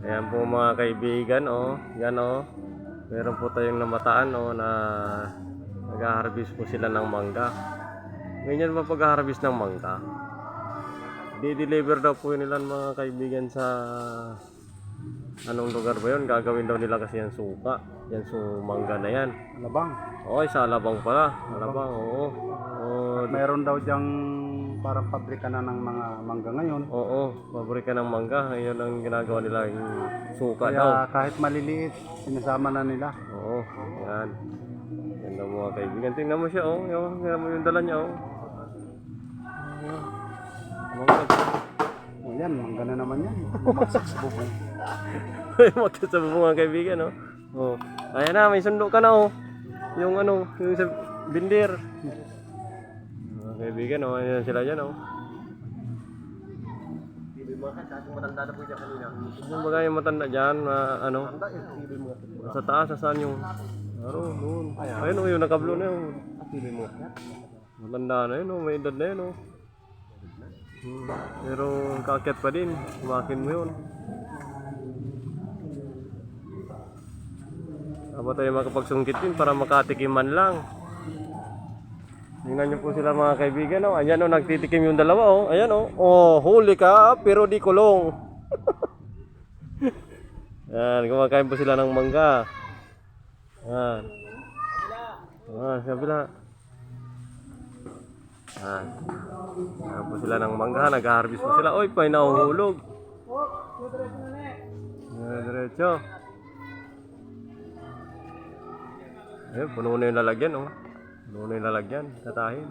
Ayan po mga kaibigan, oh. Yan, oh. Meron po tayong namataan, oh, na nag-harvest po sila ng mangga. Ganyan ba pag-harvest ng mangga? Di-deliver daw po nila mga kaibigan sa anong lugar ba yun? Gagawin daw nila kasi yan suka. Yan mangga na yan. Labang. Okay, sa Alabang pala. Alabang, oo. Oh, Mayroon daw diyang parang pabrika na ng mga mangga ngayon. oo, paborika ng mangga. Ngayon ang ginagawa nila yung suka daw. Kaya kahit maliliit, sinasama na nila. Oo, yan. Yan daw mga kaibigan. Tingnan mo siya, oh. Tingnan mo yung dala niya, oh. Ayan. Mangga. O yan, mangga na naman yan. Bumagsak sa bubong. Magkita sa bubong mga kaibigan, oh. Oh. Ayan na, may sundo ka na, oh. Yung ano, yung sa bindir. Mga kaibigan, oh. Ayan sila dyan, oh. Matanda na po dyan kanina. Yung bagay yung matanda dyan, ano? Sa taas, saan yung... doon. Ayun, oh, yung nakablo na yun. Matanda na yun, oh. May edad na yun, oh. Pero kakit pa din. Kumakin mo yun. Aba tayo makapagsungkit din para makatikim man lang. Tingnan nyo po sila mga kaibigan, oh. Ayan, oh, nagtitikim yung dalawa, oh. Ayan, oh. Oh, huli ka pero di kulong. Yan, kumakain po sila ng mangga. Yan. Sa kabila. Yan. Yan po sila ng mangga, nag-harvest po sila. Oy, may nahuhulog. Yan, diretso. Ayun, puno na yung lalagyan, oh. Puno na yung lalagyan, tatahin.